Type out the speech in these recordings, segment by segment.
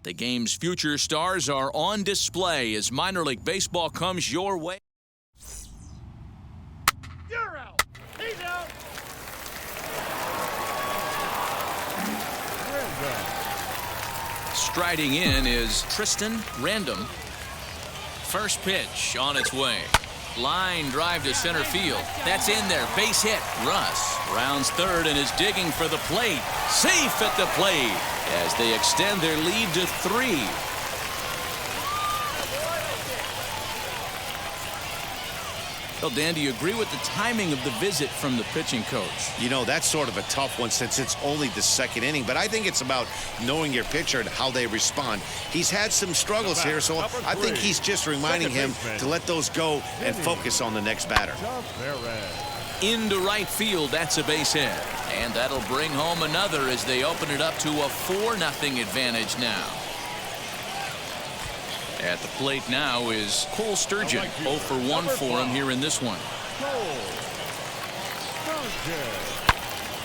The game's future stars are on display as minor league baseball comes your way. You're out. He's out. Striding in is Tristan Random. First pitch on its way. Line drive to center field. That's in there. Base hit. Russ rounds third and is digging for the plate. Safe at the plate as they extend their lead to 3. Well, Dan, do you agree with the timing of the visit from the pitching coach? You know, that's sort of a tough one since it's only the second inning, but I think it's about knowing your pitcher and how they respond. He's had some struggles here, so I think he's just reminding him to let those go and focus on the next batter. Into right field, that's a base hit. And that'll bring home another as they open it up to a 4-0 advantage now. At the plate now is Cole Sturgeon. 0 for 1 for him here in this one.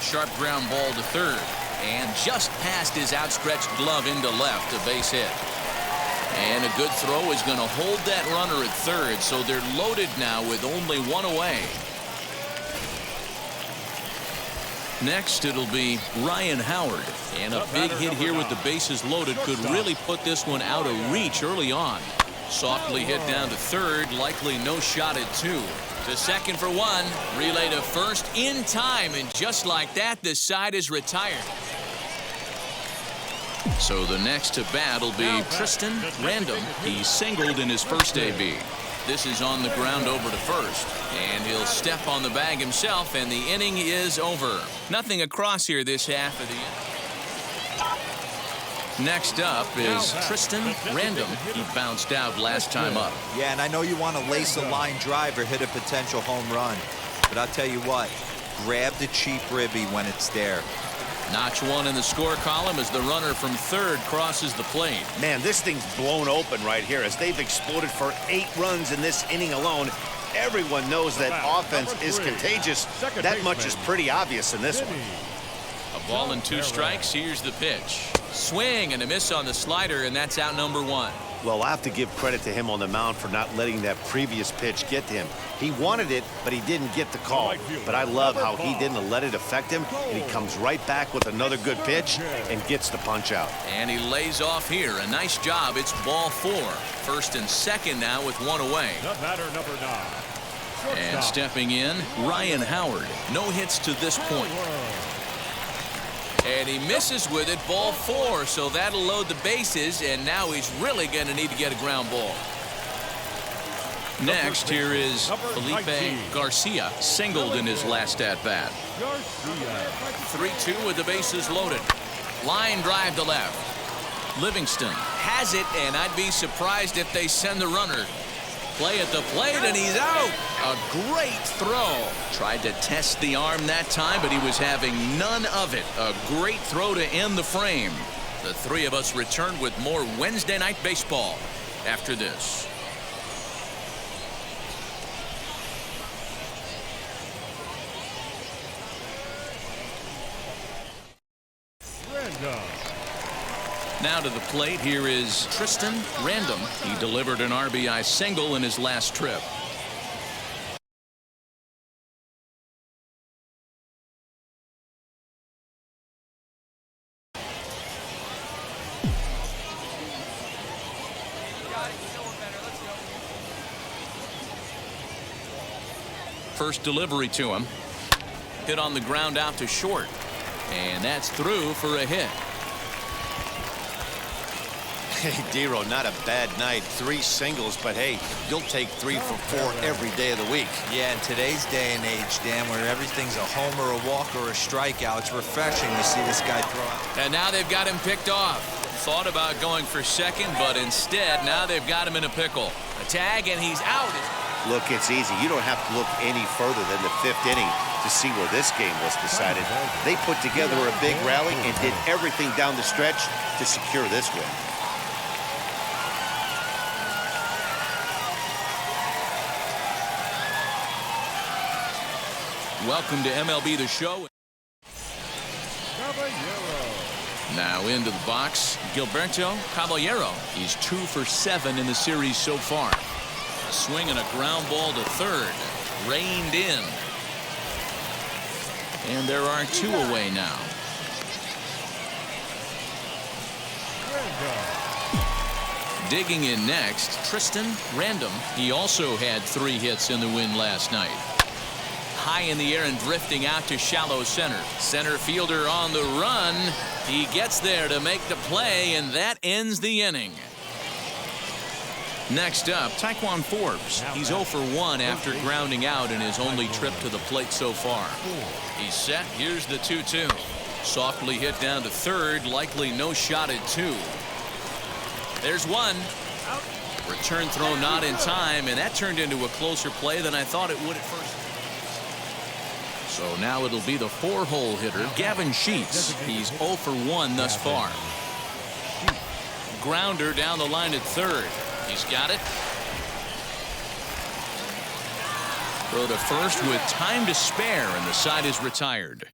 Sharp ground ball to third. And just past his outstretched glove into left, a base hit. And a good throw is going to hold that runner at third, so they're loaded now with only 1 away. Next, it'll be Ryan Howard. And a big hit here with the bases loaded could really put this one out of reach early on. Softly hit down to third, likely no shot at 2. To second for 1, relay to first in time, and just like that, the side is retired. So the next to bat will be Tristan Random. He singled in his first AB. This is on the ground over to first, and he'll step on the bag himself, and the inning is over. Nothing across here this half of the inning. Next up is Tristan Random. He bounced out last time up. Yeah, and I know you want to lace a line drive or hit a potential home run, but I'll tell you what, grab the cheap ribby when it's there. Notch 1 in the score column as the runner from third crosses the plate. Man, this thing's blown open right here as they've exploded for 8 runs in this inning alone. Everyone knows that offense is contagious. That much is pretty obvious in this one. A ball and 2 strikes. Here's the pitch. Swing and a miss on the slider, and that's out number 1. Well, I have to give credit to him on the mound for not letting that previous pitch get to him. He wanted it, but he didn't get the call. But I love how he didn't let it affect him, and he comes right back with another good pitch and gets the punch out. And he lays off here. A nice job. It's ball 4. First and second now with 1 away. Batter number 9. And stepping in, Ryan Howard. No hits to this point. And he misses with it, ball 4, so that'll load the bases, and now he's really going to need to get a ground ball. Next, here is Felipe Garcia, singled in his last at-bat. 3-2 with the bases loaded. Line drive to left. Livingston has it, and I'd be surprised if they send the runner. Play at the plate, and he's out. A great throw. Tried to test the arm that time, but he was having none of it. A great throw to end the frame. The 3 of us return with more Wednesday Night Baseball after this. Now to the plate, here is Tristan Random. He delivered an RBI single in his last trip. First delivery to him. Hit on the ground out to short. And that's through for a hit. Hey, Dero, not a bad night. 3 singles, but hey, you'll take 3 for 4 every day of the week. Yeah, in today's day and age, Dan, where everything's a homer, a walk, or a strikeout, it's refreshing to see this guy throw out. And now they've got him picked off. Thought about going for second, but instead, now they've got him in a pickle. A tag, and he's out. Look, it's easy. You don't have to look any further than the 5th inning to see where this game was decided. They put together a big rally and did everything down the stretch to secure this win. Welcome to MLB The Show. Caballero. Now into the box, Gilberto Caballero. He's 2 for 7 in the series so far. A swing and a ground ball to third. Reined in. And there are 2 away now. Digging in next, Tristan Random. He also had 3 hits in the win last night. High in the air and drifting out to shallow center. Center fielder on the run. He gets there to make the play, and that ends the inning. Next up, Taekwon Forbes. He's 0 for 1 after grounding out in his only trip to the plate so far. He's set. Here's the 2-2. Softly hit down to third. Likely no shot at 2. There's 1. Return throw not in time, and that turned into a closer play than I thought it would at first. So now it'll be the 4-hole hitter, Gavin Sheets. He's 0 for 1 thus far. Grounder down the line at third. He's got it. Throw to first with time to spare, and the side is retired.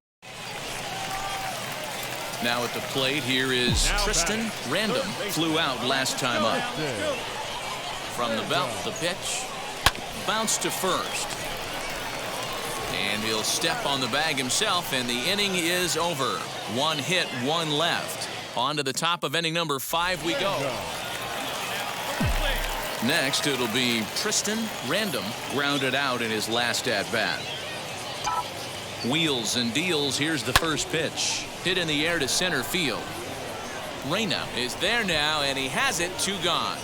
Now at the plate, here is Tristan Random. Flew out last time up. From the belt, the pitch. Bounce to first. And he'll step on the bag himself, and the inning is over. 1 hit, 1 left. On to the top of inning number 5 we go. Next, it'll be Tristan Random, grounded out in his last at-bat. Wheels and deals. Here's the first pitch. Hit in the air to center field. Reyna is there now, and he has it. 2 gone.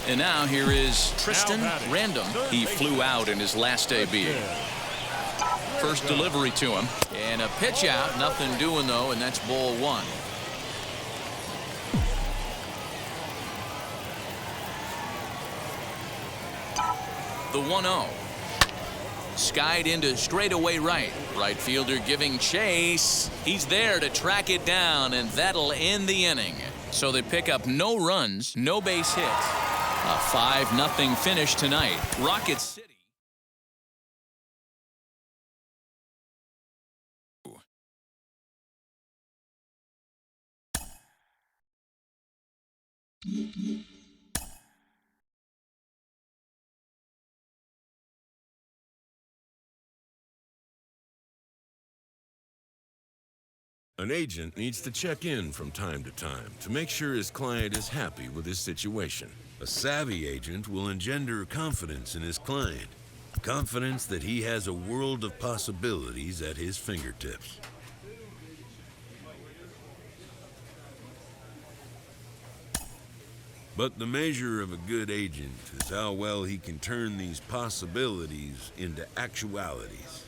And now here is Tristan Random. He flew out in his last AB. First delivery to him. And a pitch out. Nothing doing, though, and that's ball 1. The 1-0. Skied into straightaway right. Right fielder giving chase. He's there to track it down, and that'll end the inning. So they pick up no runs, no base hits. A 5-0 finish tonight. Rocket City. An agent needs to check in from time to time to make sure his client is happy with his situation. A savvy agent will engender confidence in his client. Confidence that he has a world of possibilities at his fingertips. But the measure of a good agent is how well he can turn these possibilities into actualities.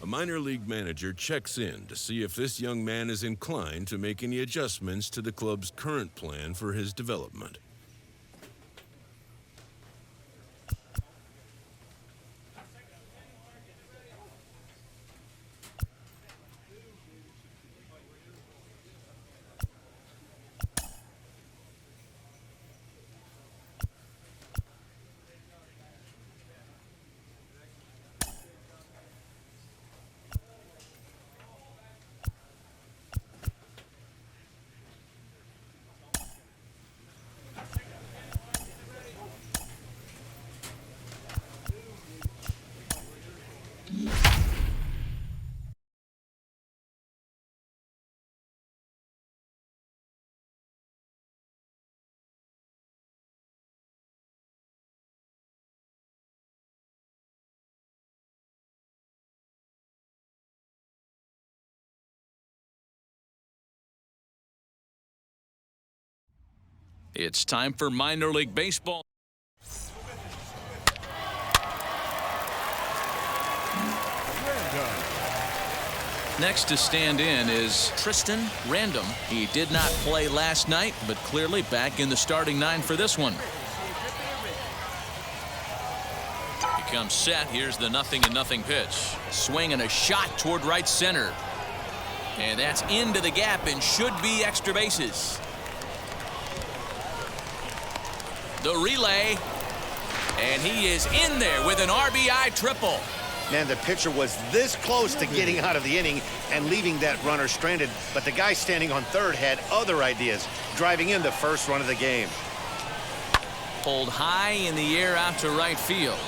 A minor league manager checks in to see if this young man is inclined to make any adjustments to the club's current plan for his development. It's time for minor league baseball. Next to stand in is Tristan Random. He did not play last night, but clearly back in the starting 9 for this one. He comes set. Here's the 0-0 pitch. Swing and a shot toward right center. And that's into the gap and should be extra bases. The relay. And he is in there with an RBI triple. Man, the pitcher was this close to getting out of the inning and leaving that runner stranded, but the guy standing on third had other ideas, driving in the first run of the game. Pulled high in the air out to right field.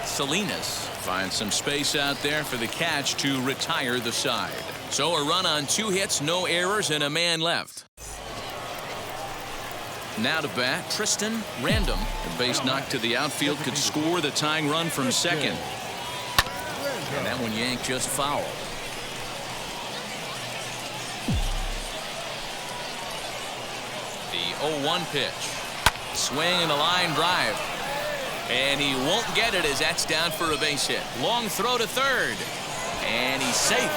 Salinas finds some space out there for the catch to retire the side. So a run on 2 hits, no errors, and a man left. Now to bat, Tristan Random. The base knock to the outfield could score the tying run from second. And that one yanked just foul. The 0-1 pitch. Swing and a line drive. And he won't get it as that's down for a base hit. Long throw to third. And he's safe.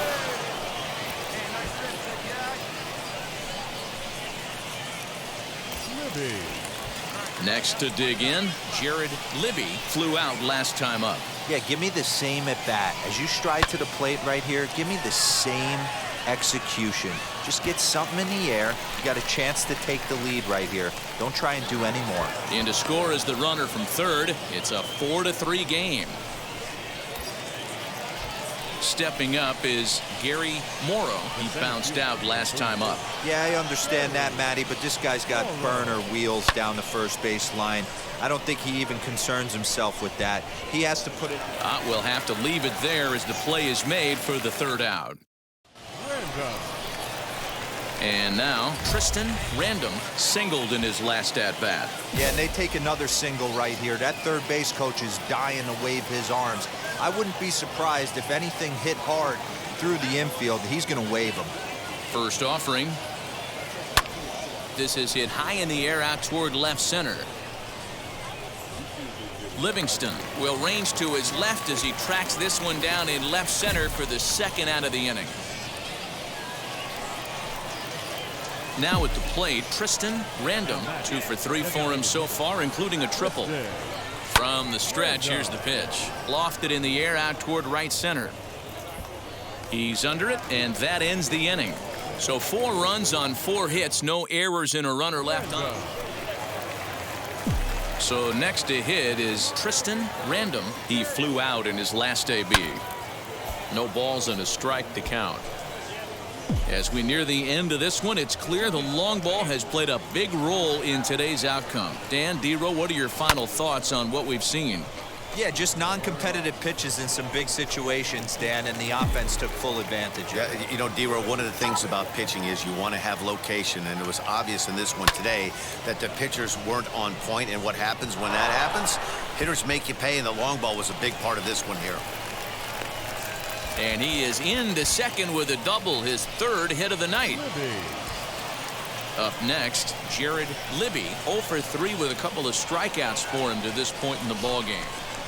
Next to dig in, Jared Libby flew out last time up. Yeah, give me the same at bat. As you stride to the plate right here, give me the same execution. Just get something in the air. You got a chance to take the lead right here. Don't try and do any more. In to score is the runner from third. It's a 4-3 game. Stepping up is Gary Morrow. He bounced out last time up. Yeah, I understand that, Matty, but this guy's got burner wheels down the first base line. I don't think he even concerns himself with that. He has to put it. We'll have to leave it there as the play is made for the third out. And now Tristan Random singled in his last at bat. Yeah, and they take another single right here. That third base coach is dying to wave his arms. I wouldn't be surprised if anything hit hard through the infield. He's going to wave them. First offering. This is hit high in the air out toward left center. Livingston will range to his left as he tracks this one down in left center for the second out of the inning. Now at the plate, Tristan Random. 2 for 3 for him so far, including a triple. From the stretch, here's the pitch. Lofted in the air out toward right center. He's under it, and that ends the inning. So 4 runs on 4 hits, no errors and a runner left on. So next to hit is Tristan Random. He flew out in his last AB. No balls and a strike to count. As we near the end of this one, it's clear the long ball has played a big role in today's outcome. Dan, D-Row, what are your final thoughts on what we've seen? Yeah, just non-competitive pitches in some big situations, Dan, and the offense took full advantage. Yeah, you know, D-Row, one of the things about pitching is you want to have location, and it was obvious in this one today that the pitchers weren't on point, and what happens when that happens? Hitters make you pay, and the long ball was a big part of this one here. And he is into second with a double, his 3rd hit of the night. Up next, Jared Libby, 0 for 3 with a couple of strikeouts for him to this point in the ballgame.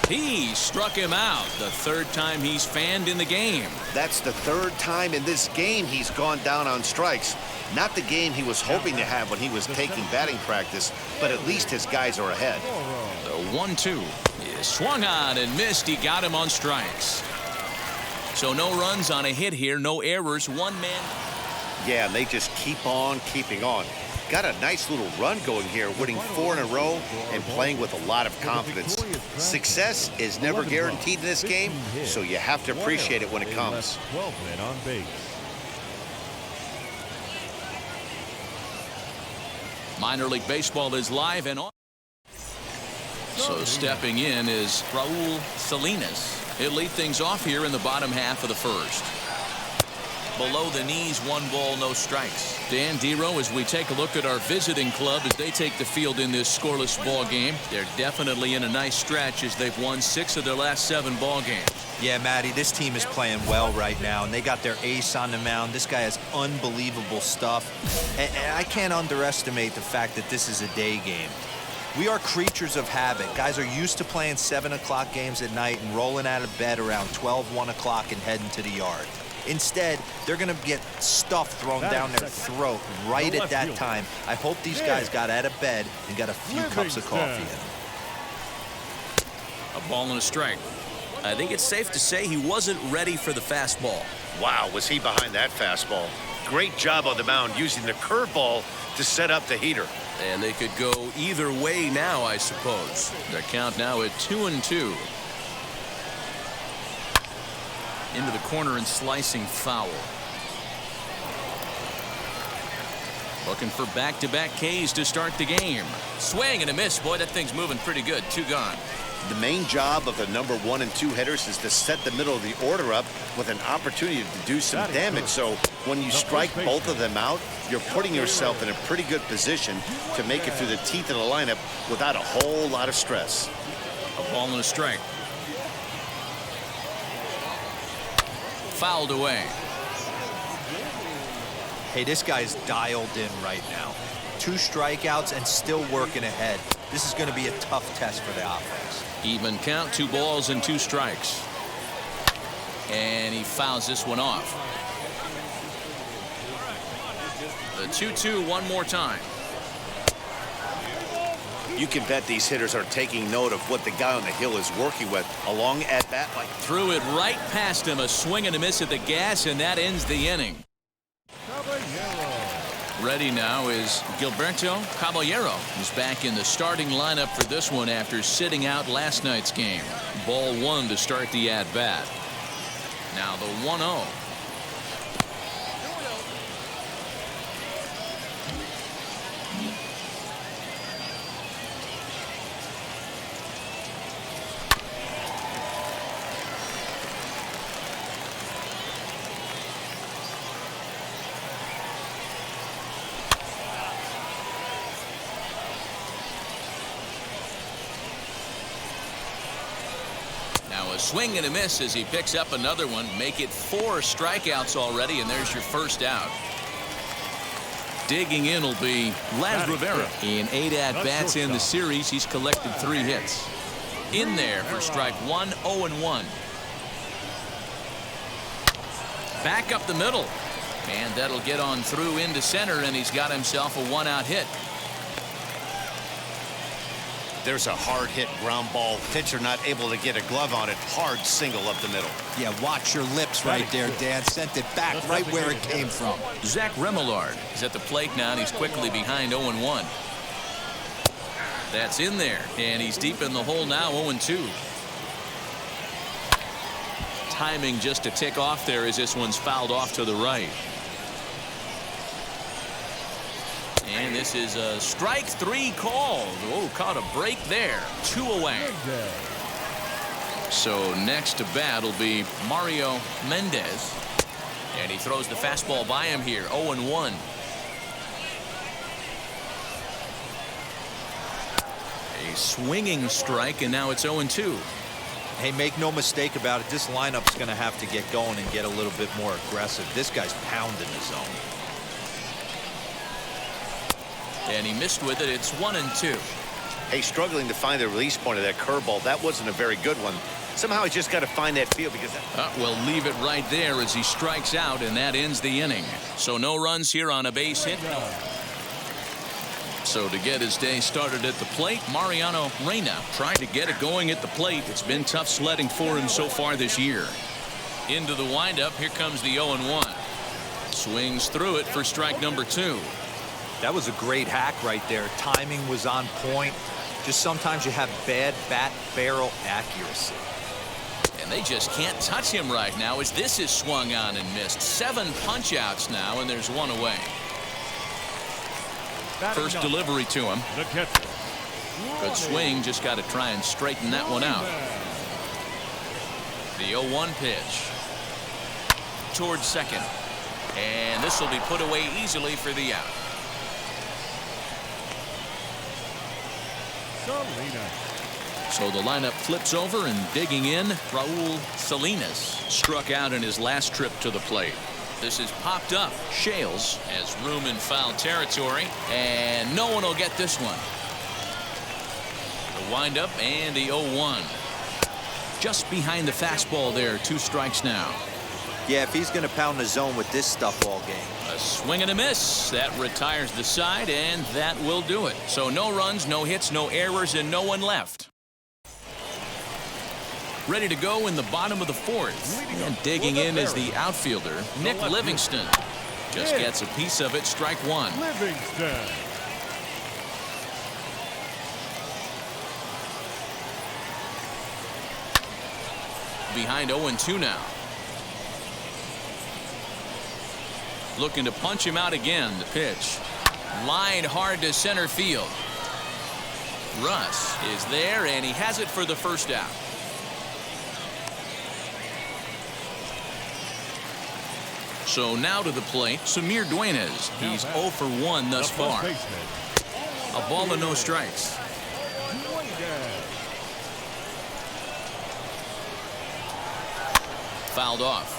He struck him out, the 3rd time he's fanned in the game. That's the 3rd time in this game he's gone down on strikes. Not the game he was hoping to have when he was taking batting practice, but at least his guys are ahead. The 1-2 is swung on and missed. He got him on strikes. So no runs on a hit here, no errors, 1 man. Yeah, and they just keep on keeping on. Got a nice little run going here, winning 4 in a row and playing with a lot of confidence. Success is never guaranteed in this game, so you have to appreciate it when it comes. 12 men on base. Minor League Baseball is live and on. So stepping in is Raul Salinas. He'll lead things off here in the bottom half of the first. Below the knees, 1 ball, no strikes. Dan, D-Row, as we take a look at our visiting club as they take the field in this scoreless ball game, they're definitely in a nice stretch as they've won 6 of their last 7 ball games. Yeah, Matty, this team is playing well right now, and they got their ace on the mound. This guy has unbelievable stuff, and I can't underestimate the fact that this is a day game. We are creatures of habit. Guys are used to playing 7 o'clock games at night and rolling out of bed around 12, 1 o'clock and heading to the yard. Instead, they're going to get stuff thrown down their throat right at that time. I hope these guys got out of bed and got a few cups of coffee in them. A ball and a strike. I think it's safe to say he wasn't ready for the fastball. Wow, was he behind that fastball. Great job on the mound using the curveball to set up the heater. And they could go either way now, I suppose. The count now at 2-2. Into the corner and slicing foul. Looking for back-to-back Ks to start the game. Swing and a miss. Boy, that thing's moving pretty good. 2 gone. The main job of the number 1 and 2 hitters is to set the middle of the order up with an opportunity to do some damage. So when you strike both of them out, you're putting yourself in a pretty good position to make it through the teeth of the lineup without a whole lot of stress. A ball and a strike. Fouled away. Hey, this guy's dialed in right now. 2 strikeouts and still working ahead. This is going to be a tough test for the offense. Even count, 2 balls and 2 strikes. And he fouls this one off. The 2-2 one more time. You can bet these hitters are taking note of what the guy on the hill is working with. A long at-bat like... Threw it right past him. A swing and a miss at the gas, and that ends the inning. Ready now is Gilberto Caballero, who's back in the starting lineup for this one after sitting out last night's game. Ball 1 to start the at-bat. Now the 1-0. Now a swing and a miss as he picks up another one. Make it 4 strikeouts already, and there's your first out. Digging in will be Laz Rivera. In 8 at-bats in the series, he's collected 3 hits. In there for strike 1, 0-1. Back up the middle. And that'll get on through into center, and he's got himself a 1-out hit. There's a hard hit ground ball. Pitcher not able to get a glove on it. Hard single up the middle. Yeah, watch your lips right there, Dan. Sent it back right where it came from. Zach Remillard is at the plate now, and he's quickly behind 0-1. That's in there, and he's deep in the hole now, 0-2. Timing just to tick off there as this one's fouled off to the right. And this is a strike 3 called. Oh, caught a break there. 2 away. So next to bat will be Mario Mendez. And he throws the fastball by him here. 0-1. A swinging strike, and now it's 0-2. Hey, make no mistake about it. This lineup's going to have to get going and get a little bit more aggressive. This guy's pounding the zone. And he missed with it. It's 1-2. Hey, struggling to find the release point of that curveball. That wasn't a very good one. Somehow he just got to find that feel because... We'll leave it right there as he strikes out, and that ends the inning. So no runs here on a base hit. So to get his day started at the plate, Mariano Reyna trying to get it going at the plate. It's been tough sledding for him so far this year. Into the windup. Here comes the 0-1. Swings through it for strike number 2. That was a great hack right there. Timing was on point. Just sometimes you have bad bat barrel accuracy. And they just can't touch him right now as this is swung on and missed. 7 punch outs now, and there's 1 away. First delivery to him. Good swing. Just got to try and straighten that one out. The 0-1 pitch. Towards second. And this will be put away easily for the out. So the lineup flips over, and digging in, Raul Salinas struck out in his last trip to the plate. This is popped up. Shales has room in foul territory, and no one will get this one. The windup and the 0-1. Just behind the fastball there. 2 strikes now. Yeah, if he's going to pound the zone with this stuff all game. A swing and a miss. That retires the side, and that will do it. So no runs, no hits, no errors, and no one left. Ready to go in the bottom of the fourth. And digging in is the outfielder, Nick Livingston. Just gets a piece of it, strike one. Livingston. Behind 0-2 now. Looking to punch him out again. The pitch. Lined hard to center field. Russ is there, and he has it for the first out. So now to the plate, Samir Duenas. He's 0 for 1 thus far. A ball and no strikes. Fouled off.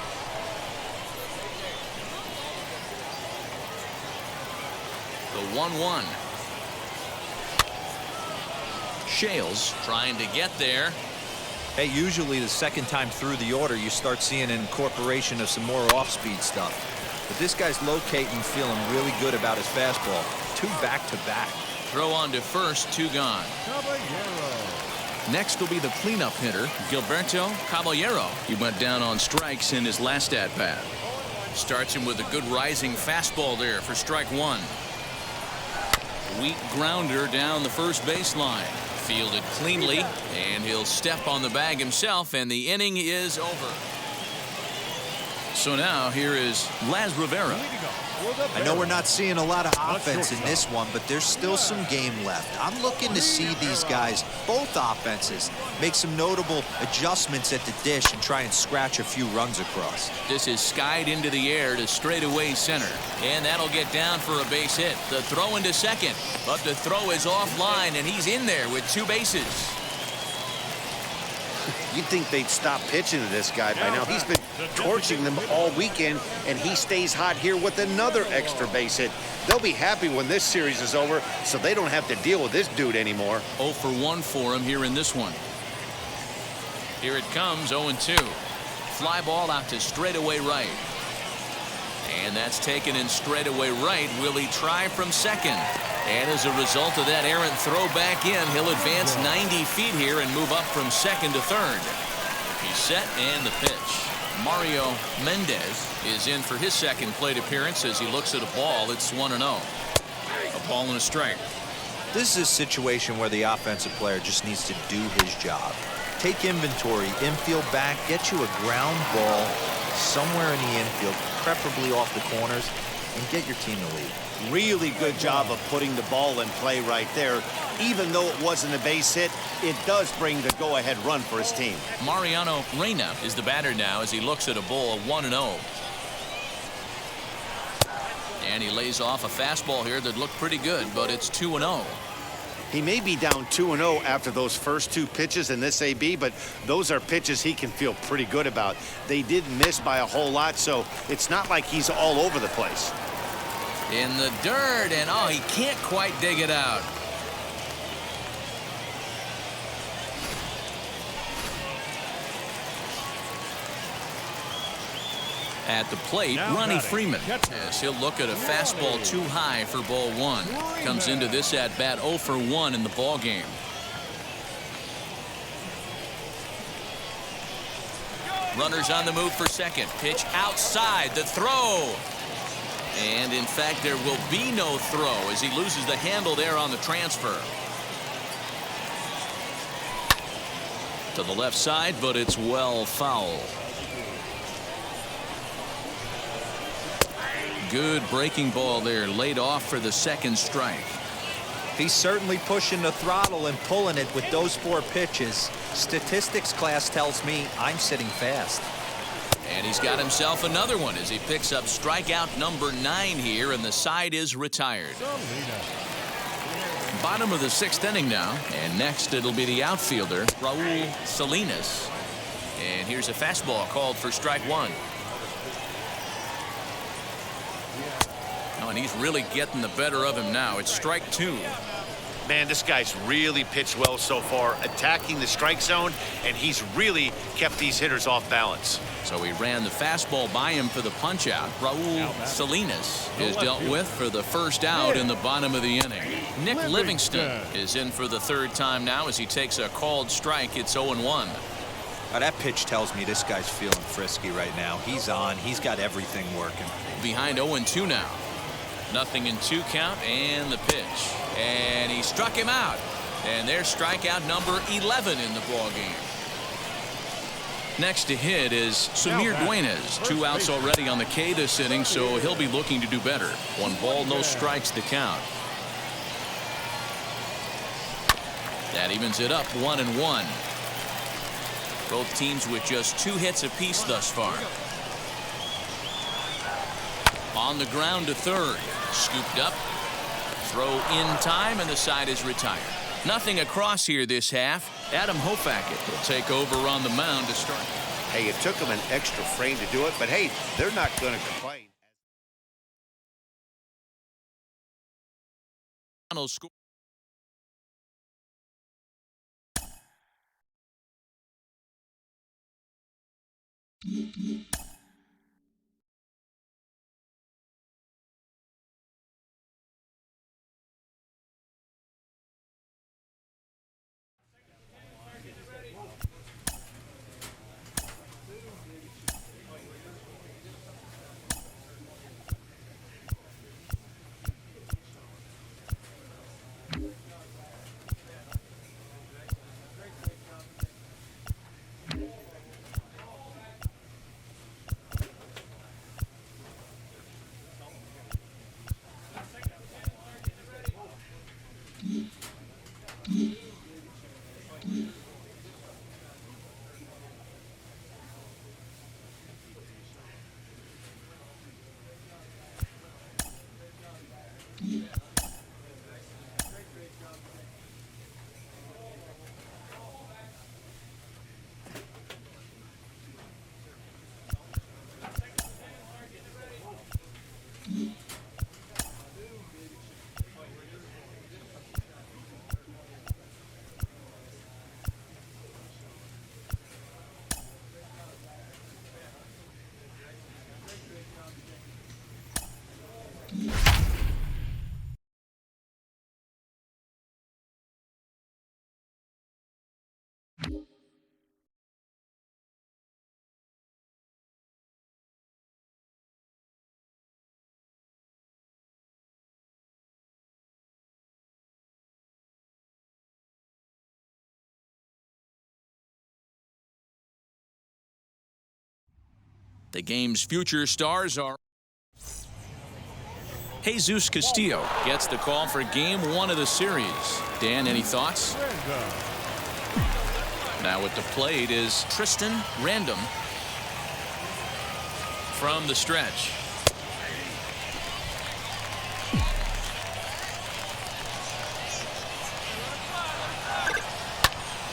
The 1-1. Shales trying to get there. Hey, usually the second time through the order, you start seeing an incorporation of some more off-speed stuff. But this guy's locating, feeling really good about his fastball. 2 back-to-back. Throw on to first, 2 gone. Caballero. Next will be the cleanup hitter, Gilberto Caballero. He went down on strikes in his last at-bat. Starts him with a good rising fastball there for strike one. Weak grounder down the first baseline. Fielded cleanly, and he'll step on the bag himself, and the inning is over. So now here is Laz Rivera. I know we're not seeing a lot of offense in this one, but there's still some game left. I'm looking to see these guys, both offenses, make some notable adjustments at the dish and try and scratch a few runs across. This is skied into the air to straightaway center, and that'll get down for a base hit. The throw into second, but the throw is offline, and he's in there with 2 bases. You'd think they'd stop pitching to this guy by now. He's been torching them all weekend, and he stays hot here with another extra base hit. They'll be happy when this series is over, so they don't have to deal with this dude anymore. 0 for 1 for him here in this one. Here it comes, 0-2. Fly ball out to straightaway right. And that's taken in straightaway right. Will he try from second? And as a result of that errant throw back in, he'll advance 90 feet here and move up from second to third. He's set, and the pitch. Mario Mendez is in for his second plate appearance as he looks at a ball. It's 1-0. A ball and a strike. This is a situation where the offensive player just needs to do his job. Take inventory, infield back, get you a ground ball somewhere in the infield, preferably off the corners, and get your team to lead. Really good job of putting the ball in play right there. Even though it wasn't a base hit, it does bring the go-ahead run for his team. Mariano Reyna is the batter now as he looks at a ball, 1-0. And he lays off a fastball here that looked pretty good, but it's 2-0. He may be down 2-0 after those first 2 pitches in this AB, but those are pitches he can feel pretty good about. They didn't miss by a whole lot, so it's not like he's all over the place. In the dirt, and oh, he can't quite dig it out. At the plate, Ronnie Freeman. Yes, he'll look at a fastball too high for ball 1. Comes into this at bat 0 for 1 in the ball game. Runners on the move for second. Pitch outside. The throw. And in fact, there will be no throw as he loses the handle there on the transfer. To the left side, but it's well foul. Good breaking ball there, laid off for the second strike. He's certainly pushing the throttle and pulling it with those 4 pitches. Statistics class tells me I'm sitting fast. And he's got himself another one as he picks up strikeout number 9 here, and the side is retired. Bottom of the 6th inning now, and next it'll be the outfielder, Raul Salinas. And here's a fastball called for strike 1. Oh, and he's really getting the better of him now. It's strike 2. Man, this guy's really pitched well so far, attacking the strike zone, and he's really kept these hitters off balance. So he ran the fastball by him for the punch-out. Raul Salinas is dealt with for the first out in the bottom of the inning. Nick Livingston is in for the 3rd time now as he takes a called strike. It's 0-1. That pitch tells me this guy's feeling frisky right now. He's on. He's got everything working. Behind 0-2 now. Nothing in 2 count, and the pitch. And he struck him out. And there's strikeout number 11 in the ballgame. Next to hit is Samir Duenas. 2 outs already on the K this inning, so he'll be looking to do better. 1 ball, no strikes the count. That evens it up 1-1. Both teams with just 2 hits apiece thus far. On the ground to third. Scooped up. Throw in time, and the side is retired. Nothing across here this half. Adam Hofackett will take over on the mound to start. Hey, it took them an extra frame to do it, but hey, they're not going to complain. Final score. The game's future stars are Jesus Castillo gets the call for game 1 of the series. Dan, any thoughts? Now at the plate is Tristan Random from the stretch.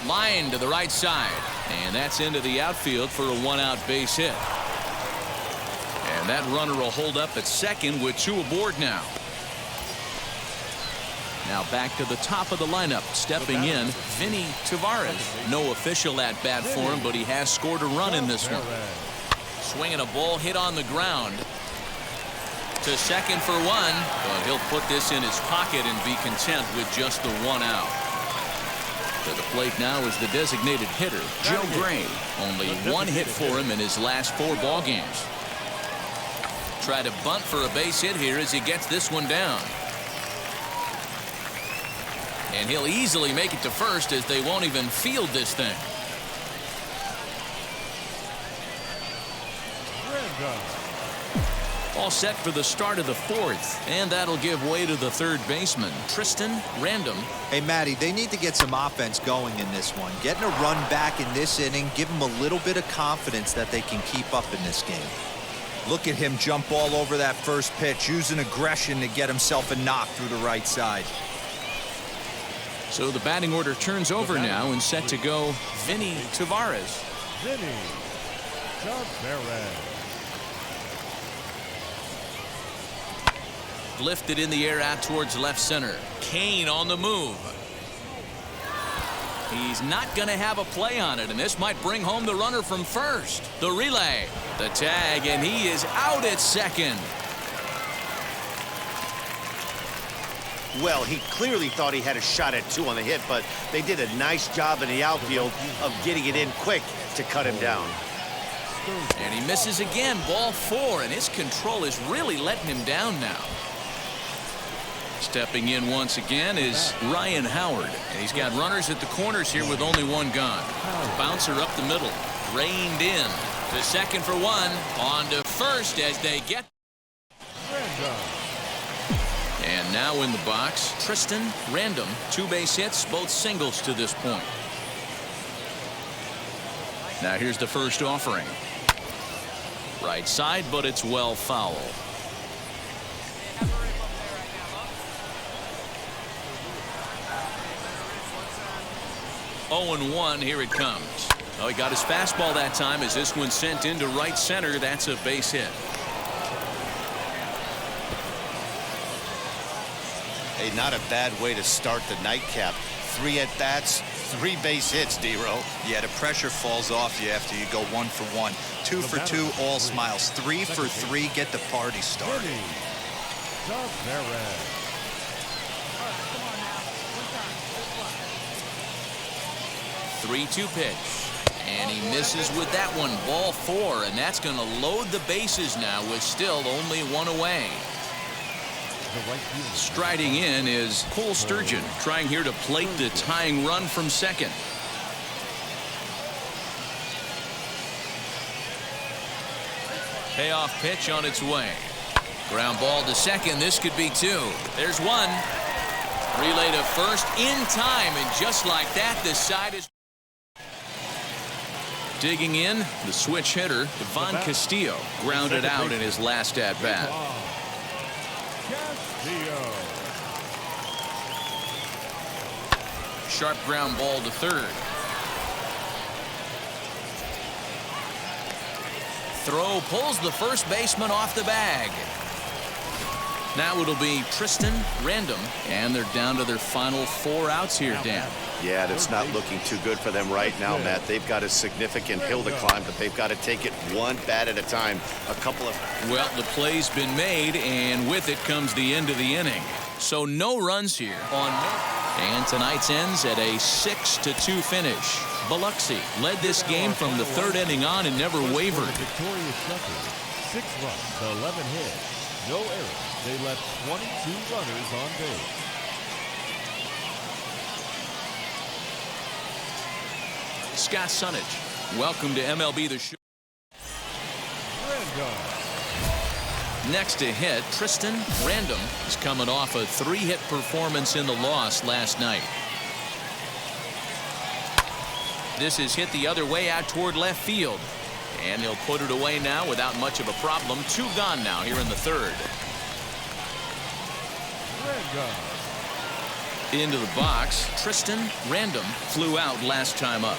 Line to the right side, and that's into the outfield for a 1-out base hit. And that runner will hold up at second with 2 aboard now. Now back to the top of the lineup. Stepping in, Vinny Tavares. No official at bat for him, but he has scored a run in this one. Swinging a ball hit on the ground. To second for 1, but he'll put this in his pocket and be content with just the 1 out. To the plate now is the designated hitter, Joe Gray. Only 1 hit for him in his last 4 ball games. Try to bunt for a base hit here as he gets this one down. And he'll easily make it to first as they won't even field this thing. All set for the start of the 4th, and that'll give way to the 3rd baseman, Tristan Random. Hey, Matty, they need to get some offense going in this one. Getting a run back in this inning, give them a little bit of confidence that they can keep up in this game. Look at him jump all over that first pitch, using aggression to get himself a knock through the right side. So the batting order turns over now and set to go Vinny Tavares. Vinny Tavares. Lifted in the air out towards left center. Kane on the move. He's not going to have a play on it, and this might bring home the runner from first. The relay, the tag, and he is out at second. Well, he clearly thought he had a shot at 2 on the hit, but they did a nice job in the outfield of getting it in quick to cut him down. And he misses again, ball 4, and his control is really letting him down now. Stepping in once again is Ryan Howard, and he's got runners at the corners here with only 1 gone. Bouncer up the middle, reined in to second for 1, on to first as they get. And now in the box, Tristan Random, 2 base hits, both singles to this point. Now here's the first offering. Right side, but it's well foul. Oh, and 1, here it comes. Oh, he got his fastball that time as this one sent into right center. That's a base hit. Hey, not a bad way to start the nightcap. 3 at-bats, 3 base hits, D-Row. Yeah, the pressure falls off you after you go 1 for 1. 2 for 2, all smiles. 3 for 3, get the party started. 3-2 pitch. And he misses with that one, ball 4, and that's going to load the bases now with still only 1 away. Striding in is Cole Sturgeon, trying here to plate the tying run from second. Payoff pitch on its way. Ground ball to second. This could be 2. There's 1. Relay to first in time, and just like that, the side is. Digging in, the switch hitter, Ivan Castillo, grounded out in his last at-bat. Sharp ground ball to third. Throw pulls the first baseman off the bag. Now it'll be Tristan Random, and they're down to their final 4 outs here, Dan. Yeah, that's not looking too good for them right now, Matt. They've got a significant hill to climb, but they've got to take it 1 bat at a time. Well, the play's been made, and with it comes the end of the inning. So no runs here on. And tonight's ends at a 6-2 finish. Biloxi led this game from the 3rd inning on and never wavered. Victorious record, 6 runs, 11 hits, no errors. They left 22 runners on base. Scott Sunage, welcome to MLB The Show. Next to hit, Tristan Random is coming off a 3-hit performance in the loss last night. This is hit the other way out toward left field. And he'll put it away now without much of a problem. 2 gone now here in the 3rd. Into the box, Tristan Random flew out last time up.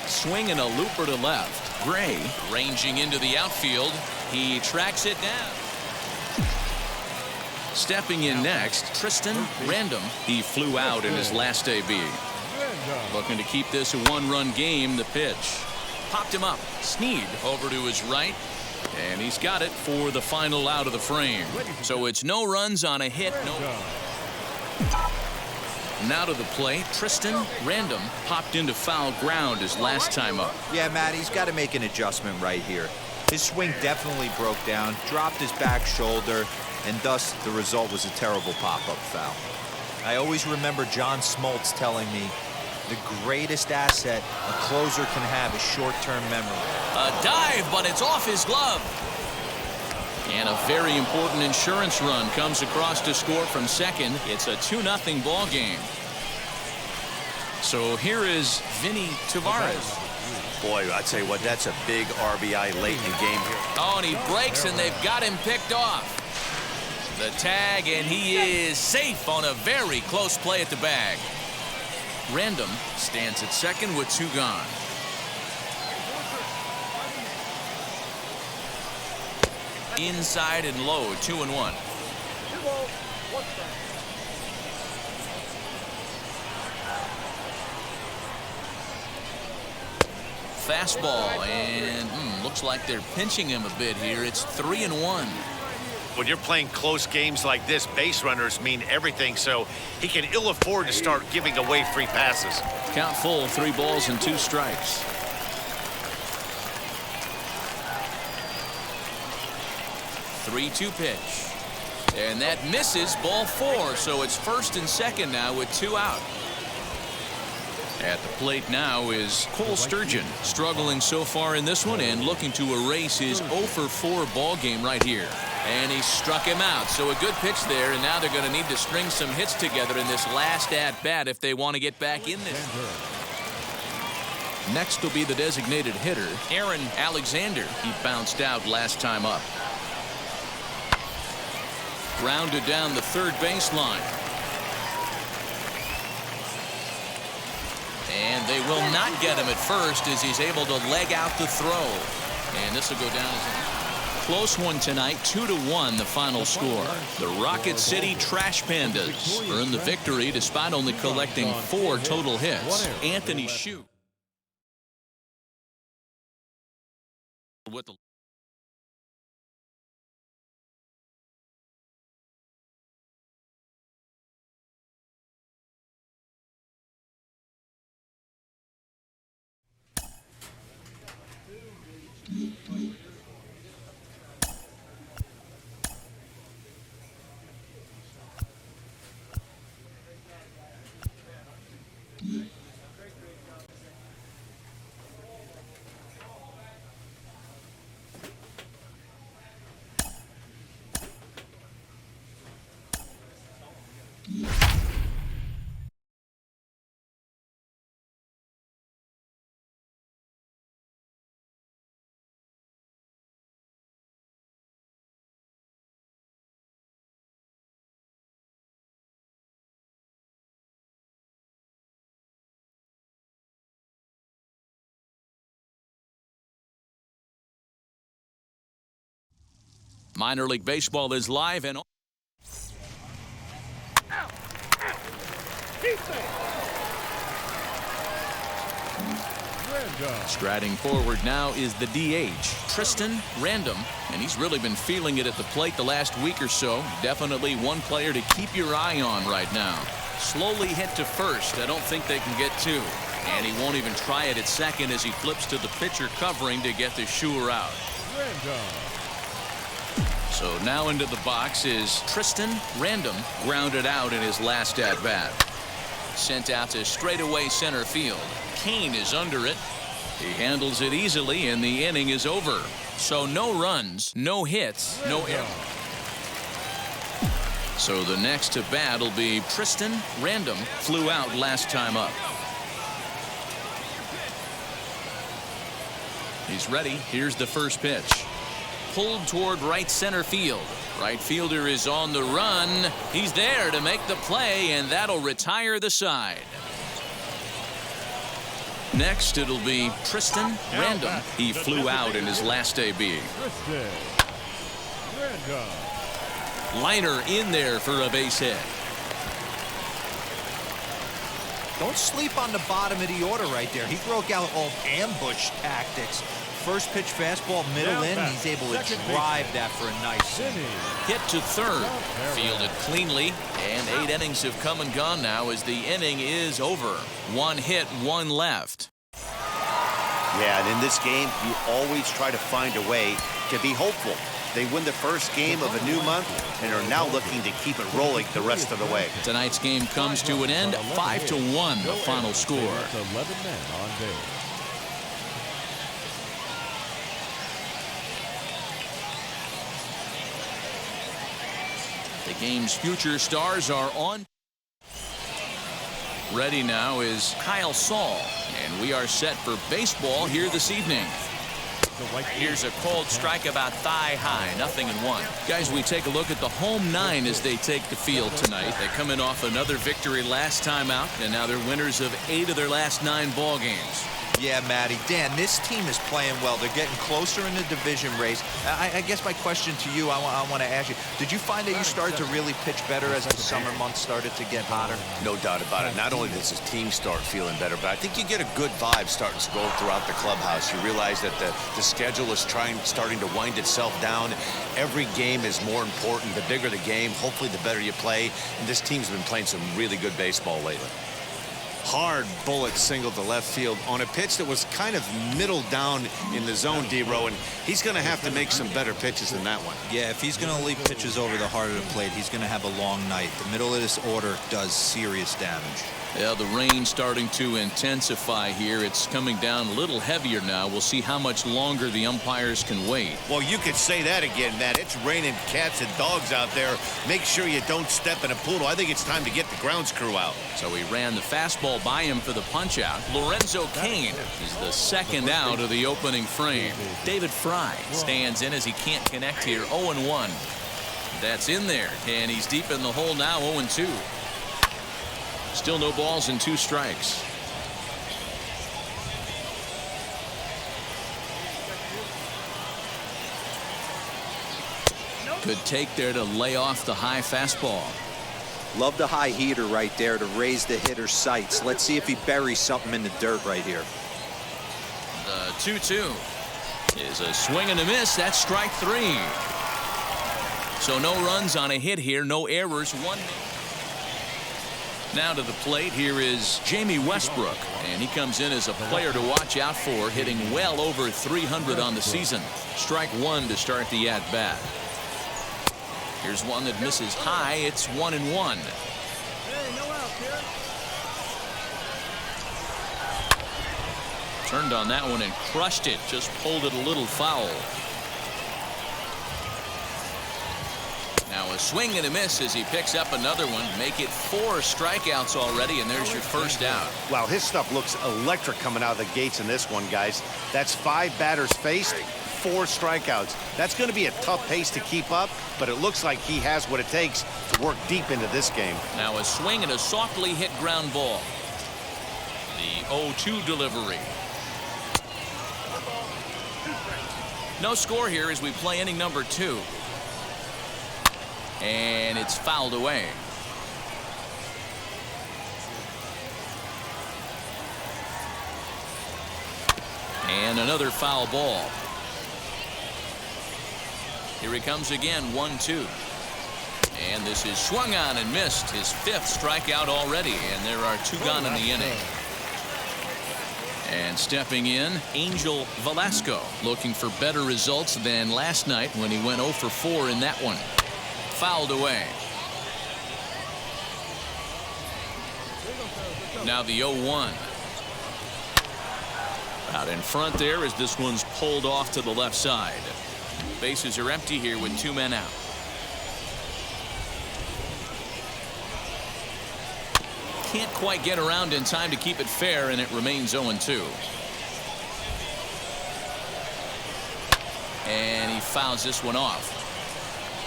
Swinging a looper to left. Gray ranging into the outfield. He tracks it down. Stepping in next, Tristan Random. He flew out in his last AB. Looking to keep this a 1-run game. The pitch popped him up. Sneed over to his right. And he's got it for the final out of the frame. So it's no runs on a hit. No. Now to the plate, Tristan Random popped into foul ground his last time up. Yeah, Matt, he's got to make an adjustment right here. His swing definitely broke down, dropped his back shoulder, and thus the result was a terrible pop-up foul. I always remember John Smoltz telling me the greatest asset a closer can have is short-term memory. A dive, but it's off his glove. And a very important insurance run comes across to score from second. It's a 2-0 ball game. So here is Vinny Tavares. Boy, I tell you what, that's a big RBI late in the game here. Oh, and he breaks, and they've got him picked off. The tag, and he is safe on a very close play at the bag. Random stands at second with 2 gone. Inside and low, 2-1. Fastball, and looks like they're pinching him a bit here. It's 3-1. When you're playing close games like this, base runners mean everything, so he can ill afford to start giving away free passes. Count full, 3 balls and 2 strikes. 3-2 pitch. And that misses, ball 4, so it's first and second now with 2 out. At the plate now is Cole Sturgeon, struggling so far in this one and looking to erase his 0-for-4 ball game right here. And he struck him out, so a good pitch there, and now they're going to need to string some hits together in this last at-bat if they want to get back in this. Next will be the designated hitter, Aaron Alexander. He bounced out last time up. Grounded down the third baseline. And they will not get him at first as he's able to leg out the throw. And this will go down as a close one tonight, 2-1 the final score. The Rocket City Trash Pandas earn the victory despite only collecting 4 total hits. Anthony Shute with the Minor League Baseball is live and striding forward now is the DH, Tristan Random, and he's really been feeling it at the plate the last week or so. Definitely one player to keep your eye on right now. Slowly hit to first. I don't think they can get 2. And he won't even try it at second as he flips to the pitcher covering to get the Shure out. So now into the box is Tristan Random, grounded out in his last at-bat. Sent out to straightaway center field. Kane is under it. He handles it easily, and the inning is over. So no runs, no hits, no errors. So the next to bat will be Tristan Random. Flew out last time up. He's ready. Here's the first pitch. Pulled toward right center field. Right fielder is on the run. He's there to make the play, and that'll retire the side. Next, it'll be Tristan Random. He flew out in his last AB. Liner in there for a base hit. Don't sleep on the bottom of the order right there. He broke out all ambush tactics. First pitch fastball, middle in. He's able to drive that for a nice hit to third. Fielded cleanly, and 8 innings have come and gone now as the inning is over. 1 hit, 1 left. Yeah, and in this game, you always try to find a way to be hopeful. They win the first game of a new month and are now looking to keep it rolling the rest of the way. Tonight's game comes to an end, 5-1 the final score. 11 men on base. The game's future stars are on. Ready now is Kyle Saul, and we are set for baseball here this evening. Here's a cold strike about thigh high, 0-1. Guys, we take a look at the home 9 as they take the field tonight. They come in off another victory last time out, and now they're winners of 8 of their last 9 ball games. Yeah, Matty. Dan, this team is playing well. They're getting closer in the division race. I guess my question to you, I want to ask you, did you find that you started to really pitch better as the summer months started to get hotter? No doubt about it. Not only does his team start feeling better, but I think you get a good vibe starting to go throughout the clubhouse. You realize that the schedule is starting to wind itself down. Every game is more important. The bigger the game, hopefully the better you play. And this team's been playing some really good baseball lately. Hard bullet single to left field on a pitch that was kind of middle down in the zone, D-Row, and he's going to have to make some better pitches than that one. Yeah, if he's going to leave pitches over the heart of the plate, he's going to have a long night. The middle of this order does serious damage. Yeah, the rain starting to intensify here. It's coming down a little heavier now. We'll see how much longer the umpires can wait. Well, you could say that again, Matt. It's raining cats and dogs out there. Make sure you don't step in a poodle. I think it's time to get the grounds crew out. So he ran the fastball by him for the punch-out. Lorenzo Kane is the second out of the opening frame. David Frye stands in as he can't connect here. 0-1. That's in there, and he's deep in the hole now. 0-2. Still no balls and 2 strikes. Good take there to lay off the high fastball. Love the high heater right there to raise the hitter's sights. Let's see if he buries something in the dirt right here. The 2-2 is a swing and a miss. That's strike 3. So no runs on a hit here, no errors, 1. Now to the plate, here is Jamie Westbrook, and he comes in as a player to watch out for, hitting well over 300 on the season. Strike 1 to start the at-bat. Here's one that misses high. It's 1-1. Turned on that one and crushed it, just pulled it a little foul. Now a swing and a miss as he picks up another one. Make it 4 strikeouts already, and there's your first out. Wow, his stuff looks electric coming out of the gates in this one, guys. That's 5 batters faced, 4 strikeouts. That's going to be a tough pace to keep up, but it looks like he has what it takes to work deep into this game. Now a swing and a softly hit ground ball. The 0-2 delivery. No score here as we play inning number 2. And it's fouled away. And another foul ball. Here he comes again, 1-2. And this is swung on and missed. His 5th strikeout already, and there are 2 gone in the inning. And stepping in, Angel Velasco, looking for better results than last night when he went 0 for 4 in that one. Fouled away. Now the 0-1. Out in front there as this one's pulled off to the left side. Bases are empty here with 2 men out. Can't quite get around in time to keep it fair, and it remains 0-2. And he fouls this one off.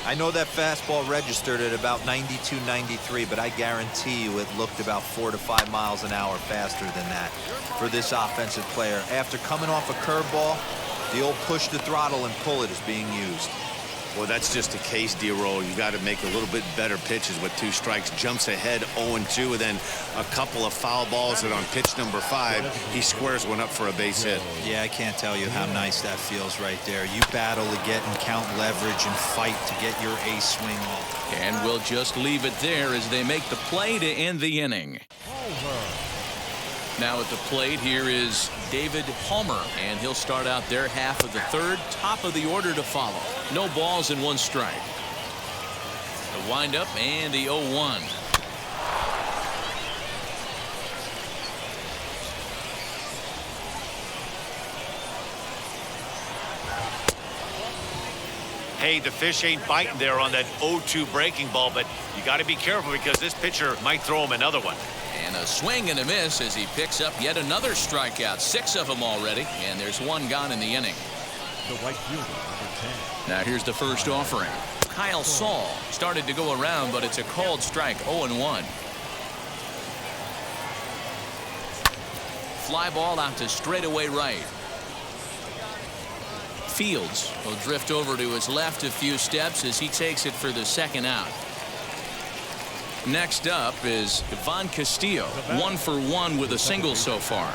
I know that fastball registered at about 92, 93, but I guarantee you it looked about 4 to 5 miles an hour faster than that for this offensive player. After coming off a curveball, the old push the throttle and pull it is being used. Well, that's just a case, D-Roll. You got to make a little bit better pitches with 2 strikes. Jumps ahead 0-2, and then a couple of foul balls, and on pitch number 5, he squares one up for a base hit. Yeah, I can't tell you how nice that feels right there. You battle to get and count leverage and fight to get your ace swing off. And we'll just leave it there as they make the play to end the inning. Now at the plate, here is David Palmer, and he'll start out their half of the 3rd. Top of the order to follow. No balls and 1 strike. The windup and the 0-1. Hey, the fish ain't biting there on that 0-2 breaking ball, but you got to be careful because this pitcher might throw him another one. And a swing and a miss as he picks up yet another strikeout. 6 of them already, and there's 1 gone in the inning. The right fielder, number 10. Now here's the first offering. Kyle Saul started to go around, but it's a called strike. 0-1. fly ball out to straightaway right. Fields will drift over to his left a few steps as he takes it for the second out. Next up is Castillo, 1 for 1 with a single so far.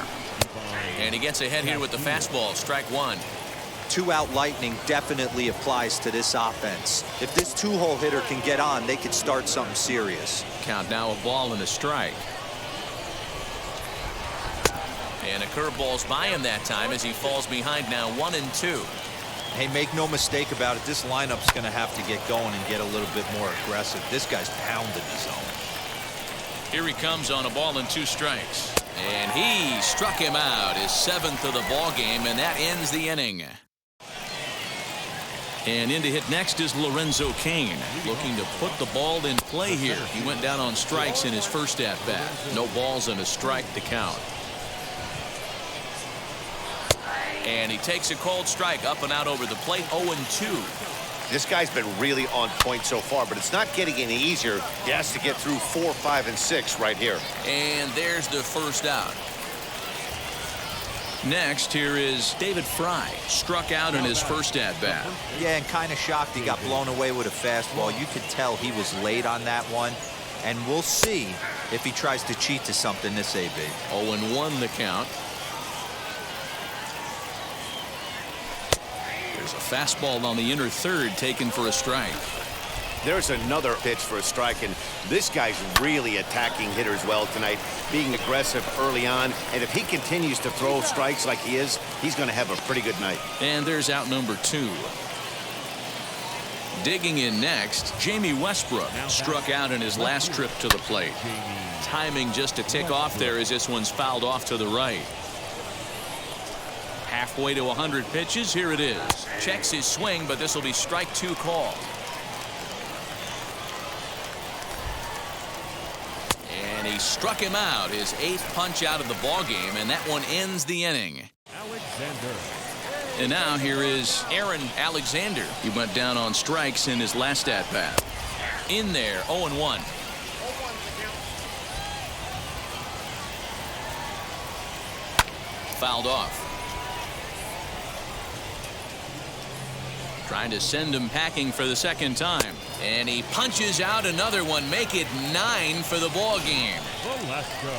And he gets ahead here with the fastball, strike one. 2-out lightning definitely applies to this offense. If this two-hole hitter can get on, they could start something serious. Count now, a ball and a strike. And a curveball's by him that time as he falls behind now 1-2. Hey, make no mistake about it, this lineup's going to have to get going and get a little bit more aggressive. This guy's pounded the zone. Here he comes on a ball and 2 strikes. And he struck him out, his 7th of the ball game, and that ends the inning. And in to hit next is Lorenzo Kane, looking to put the ball in play here. He went down on strikes in his first at-bat. No balls and a strike to count. And he takes a cold strike up and out over the plate, 0-2. This guy's been really on point so far, but it's not getting any easier. He has to get through 4, 5, and 6 right here. And there's the first out. Next, here is David Frye, struck out in his first at-bat. Yeah, and kind of shocked he got blown away with a fastball. You could tell he was late on that one. And we'll see if he tries to cheat to something this AB. 0-1 the count. There's a fastball on the inner third taken for a strike. There's another pitch for a strike, and this guy's really attacking hitters well tonight, being aggressive early on. And if he continues to throw strikes like he is, he's going to have a pretty good night. And there's out number 2. Digging in next, Jamie Westbrook struck out in his last trip to the plate. Timing just to tick off there as this one's fouled off to the right. Halfway to 100 pitches. Here it is. Checks his swing, but this will be strike 2 call. And he struck him out, his 8th punch out of the ball game, and that one ends the inning. Alexander. And now here is Aaron Alexander. He went down on strikes in his last at-bat. In there, 0-1. Fouled off. Trying to send him packing for the second time. And he punches out another one, make it 9 for the ball game. Velasco.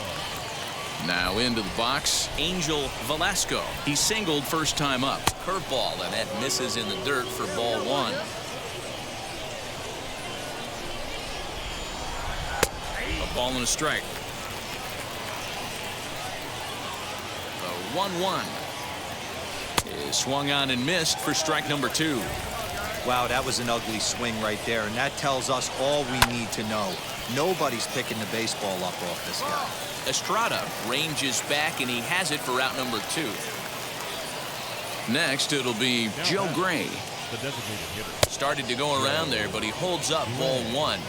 Now into the box, Angel Velasco. He singled first time up. Curveball, and that misses in the dirt for ball 1. A ball and a strike. The 1-1 is swung on and missed for strike number 2. Wow, that was an ugly swing right there, and that tells us all we need to know. Nobody's picking the baseball up off this guy. Estrada ranges back, and he has it for out number 2. Next, it'll be Joe Gray. The designated hitter. Started to go around there, but he holds up ball 1.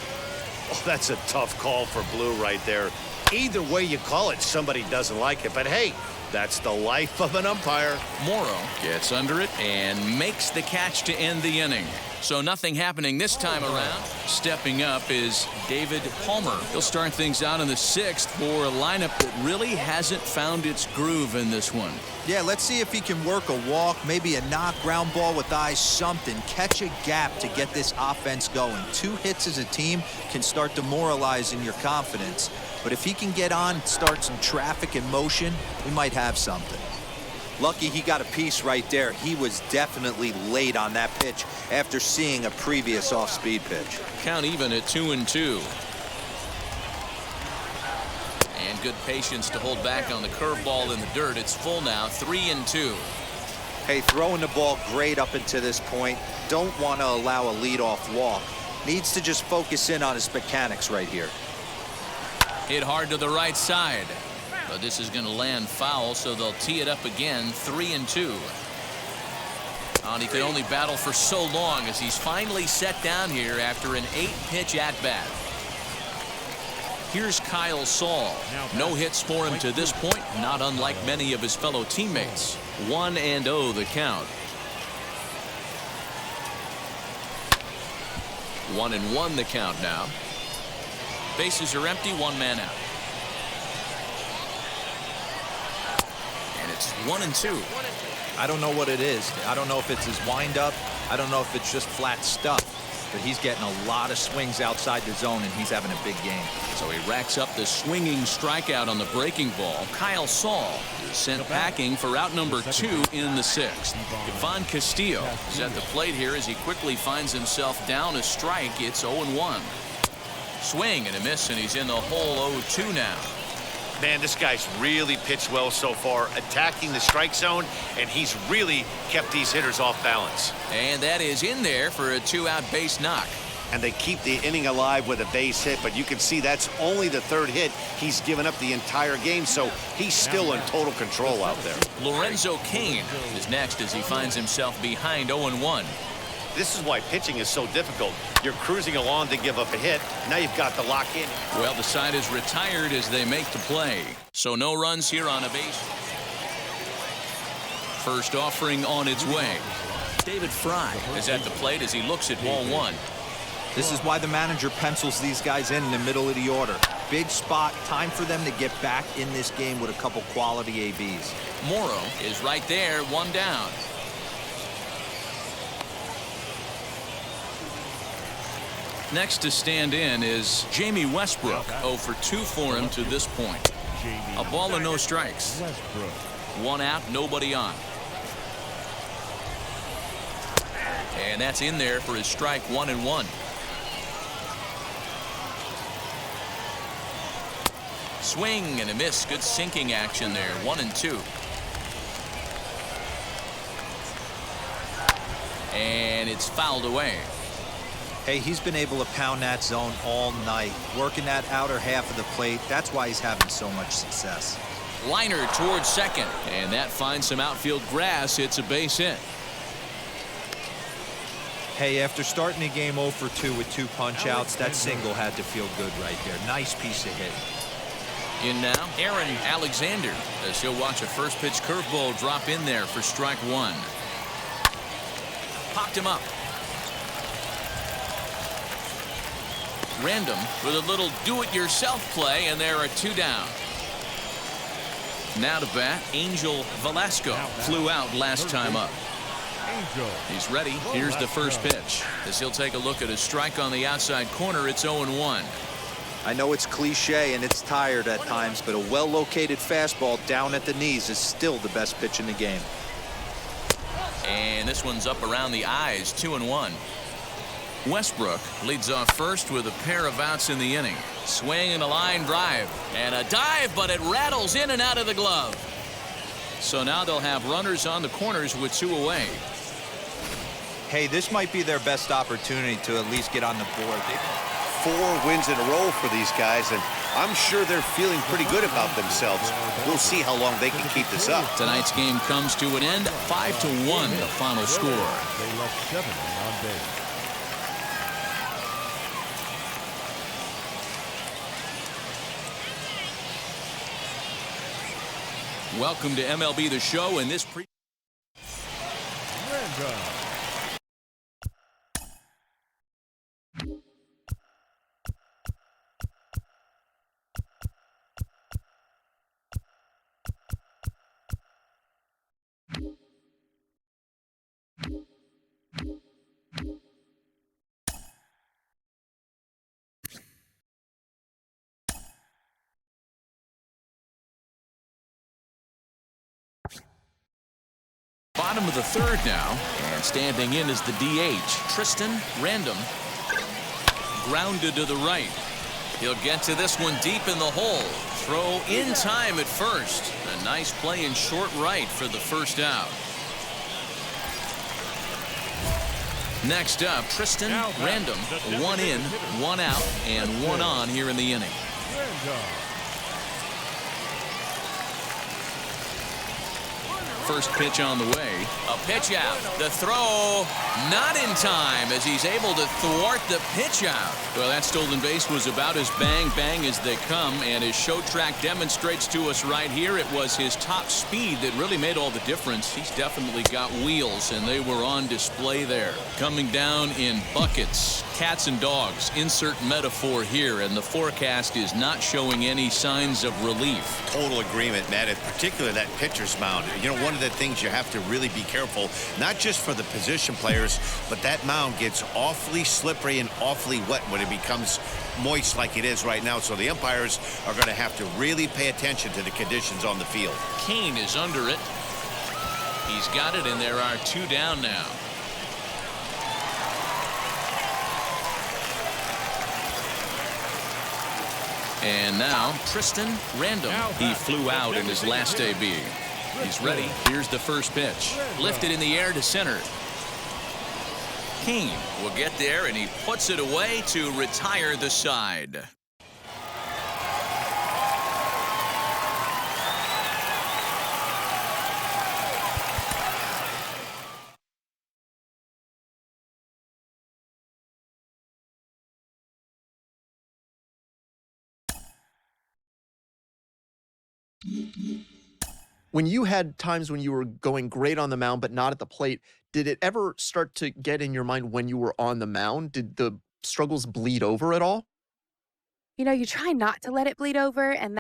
Oh, that's a tough call for Blue right there. Either way you call it, somebody doesn't like it. But hey, that's the life of an umpire. Morrow gets under it and makes the catch to end the inning. So nothing happening this time around. Stepping up is David Palmer. He'll start things out in the 6th for a lineup that really hasn't found its groove in this one. Yeah, let's see if he can work a walk, maybe a knock, ground ball with eyes, something. Catch a gap to get this offense going. 2 hits as a team can start demoralizing your confidence. But if he can get on, start some traffic in motion, we might have something. Lucky he got a piece right there. He was definitely late on that pitch after seeing a previous off-speed pitch. Count even at 2-2. And good patience to hold back on the curveball in the dirt. It's full now, 3-2. Hey, throwing the ball great up until this point. Don't want to allow a leadoff walk. Needs to just focus in on his mechanics right here. Hit hard to the right side. But this is going to land foul, so they'll tee it up again, 3-2. And he could only battle for so long as he's finally set down here after an 8-pitch at-bat. Here's Kyle Saul. No hits for him to this point, not unlike many of his fellow teammates. 1-0 the count. 1-1 the count now. Bases are empty, 1 man out. It's 1-2. I don't know what it is. I don't know if it's his windup. I don't know if it's just flat stuff. But he's getting a lot of swings outside the zone, and he's having a big game. So he racks up the swinging strikeout on the breaking ball. Kyle Saul is sent packing for out number 2 in the 6th. Ivan Castillo is at the plate here as he quickly finds himself down a strike. It's 0-1. Swing and a miss, and he's in the hole 0-2 now. Man, this guy's really pitched well so far, attacking the strike zone, and he's really kept these hitters off balance. And that is in there for a 2-out base knock. And they keep the inning alive with a base hit, but you can see that's only the 3rd hit he's given up the entire game, so he's still in total control out there. Lorenzo Kane is next as he finds himself behind 0-1. This is why pitching is so difficult. You're cruising along to give up a hit. Now you've got to lock in. Well, the side is retired as they make the play. So no runs here on a base. First offering on its way. David Frye is at the plate as he looks at ball 1. This is why the manager pencils these guys in the middle of the order. Big spot, time for them to get back in this game with a couple quality ABs. Morrow is right there, 1 down. Next to stand in is Jamie Westbrook. 0 for 2 for him to this point. A ball and no strikes. 1 out, nobody on. And that's in there for his strike 1-1. Swing and a miss. Good sinking action there. 1-2. And it's fouled away. Hey, he's been able to pound that zone all night, working that outer half of the plate. That's why he's having so much success. Liner towards second, and that finds some outfield grass. It's a base hit. Hey, after starting the game 0 for 2 with 2 punch-outs, that single had to feel good right there. Nice piece of hit. In now, Aaron Alexander, as he'll watch a first pitch curveball drop in there for strike 1. Popped him up. Random with a little do-it-yourself play, and there are 2 down. Now to bat, Angel Velasco flew out last time up. He's ready. Here's the first pitch. As he'll take a look at a strike on the outside corner, it's 0-1. I know it's cliche and it's tired at times, but a well-located fastball down at the knees is still the best pitch in the game. And this one's up around the eyes, 2-1. Westbrook leads off first with a pair of outs in the inning. Swing and a line drive. And a dive, but it rattles in and out of the glove. So now they'll have runners on the corners with 2 away. Hey, this might be their best opportunity to at least get on the board. 4 wins in a row for these guys, and I'm sure they're feeling pretty good about themselves. We'll see how long they can keep this up. Tonight's game comes to an end, 5-1 the final score. They left 7 on base. Welcome to MLB The Show, and this bottom of the 3rd now, and standing in is the DH, Tristan Random. Grounded to the right. He'll get to this one deep in the hole. Throw in time at first. A nice play in short right for the first out. Next up, Tristan Random. 1 in, 1 out, and 1 on here in the inning. First pitch on the way. A pitch out. The throw not in time as he's able to thwart the pitch out. Well, that stolen base was about as bang as they come, and his show track demonstrates to us right here it was his top speed that really made all the difference. He's definitely got wheels, and they were on display there. Coming down in buckets. Cats and dogs. Insert metaphor here, and the forecast is not showing any signs of relief. Total agreement, Matt. In particular, that pitcher's mound. You know, one of the things you have to really be careful, not just for the position players, but that mound gets awfully slippery and awfully wet when it becomes moist like it is right now. So the umpires are going to have to really pay attention to the conditions on the field. Kane is under it. He's got it, and there are 2 down now. And now Tristan Random. He flew out in his last debut. He's ready. Here's the first pitch. Lifted in the air to center. Kane will get there, and he puts it away to retire the side. When you had times when you were going great on the mound but not at the plate, did it ever start to get in your mind when you were on the mound? Did the struggles bleed over at all? You know, you try not to let it bleed over, and